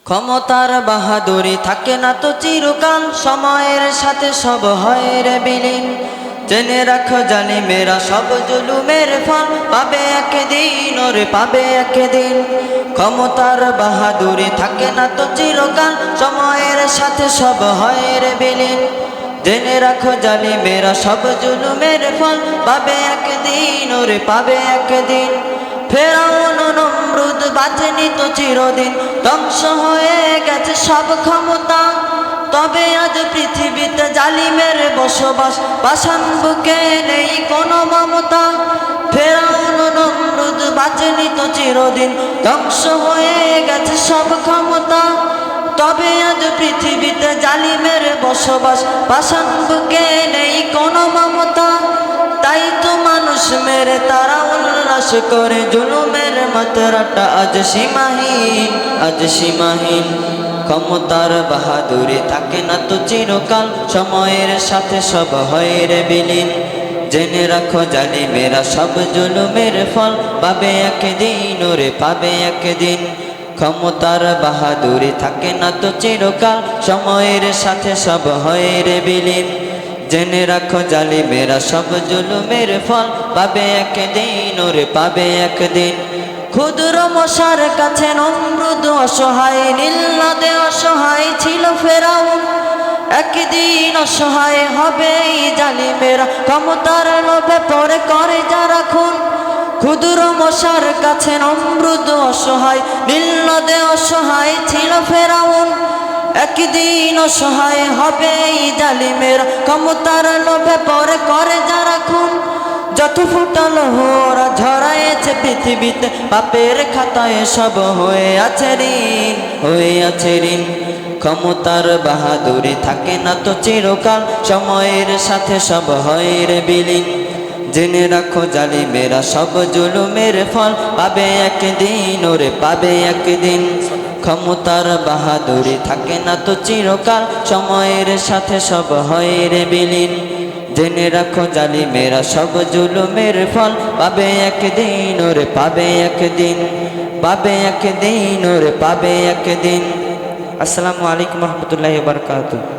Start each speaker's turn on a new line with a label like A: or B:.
A: ক্ষমতার বাহাদুরি থাকে না তো চিরকাল, সময়ের সাথে সব হয় রে বিলীন। জেনে রাখো জালিমেরা সব জুলুমের ফল পাবে একদিন, ওরে পাবে একদিন। ক্ষমতার বাহাদুরি থাকে না তো চিরকাল, সময়ের সাথে সব হয় রে বিলীন। জেনে রাখো জালিমেরা সব জুলুমের ফল পাবে একদিন, ওরে পাবে একদিন। ফেরাউন নমরুদ বাঁচেনি তো চিরদিন, ধ্বংস হয়ে গেছে সব ক্ষমতা। তবে আজ পৃথিবীতে জালিমের বসবাস, পাষাণ বুকে নেই কোনো মমতা। ফেরাউন নমরুদ বাঁচেনি তো চিরদিন, ধ্বংস হয়ে গেছে সব ক্ষমতা। তবে আজ পৃথিবীতে জালিমের বসবাস, পাষাণ বুকে নেই কোনো মমতা। তাই তো মানুষ মেরে তারা উল্লাস করে, জুলুমের মাত্রাটা আজ সীমাহীন, আজ সীমাহীন। ক্ষমতার বাহাদুরি থাকে না তো চিরকাল, সময়ের সাথে সব হয় রে বিলীন। জেনে রাখো জালিমেরা সব জুলুমের ফল পাবে একদিন, ওরে পাবে একদিন। ক্ষমতার বাহাদুরি থাকে না তো চিরকাল, সময়ের সাথে সব হয় রে বিলীন। জেনে রাখো জালিমেরা সব জুলুমের ফল পাবে একদিন, ওরে পাবে একদিন। ক্ষুদ্র মশার কাছে নমরুদ অসহায়, নীল নদে অসহায় ছিল ফেরাউন। একদিন অসহায় হবে এই জালিমেরা, ক্ষমতার লোভে পড়ে করে যারা খুন। ক্ষুদ্র মশার কাছে নমরুদ অসহায়, নীল নদে অসহায় ছিল ফেরাউন। একদিন অসহায় হবে এই জালিমেরা, ক্ষমতার লোভে পড়ে করে যারা খুন। যত ফুটালো ওরা ঝরাইছে পৃথিবীতে, পাপের খাতায় সব হয়ে আছে ঋণ, হয়ে আছে ঋণ। ক্ষমতার বাহাদুরি থাকে না তো চিরকাল, সময়ের সাথে সব হয় রে বিলীন। জেনে রাখো জালিমেরা সব জুলুমের ফল পাবে একদিন, ওরে পাবে একদিন। ক্ষমতার বাহাদুরি থাকে না তো চিরকাল, সময়ের সাথে সব হয় রে বিলীন। জেনে রাখো জালিমেরা সব জুলুমের ফল পাবে একদিন, ওরে পাবে একদিন, পাবে একদিন, ওরে পাবে একদিন। আসসালামু আলাইকুম রহমতুল্লাহি ওয়া বারাকাতুহু।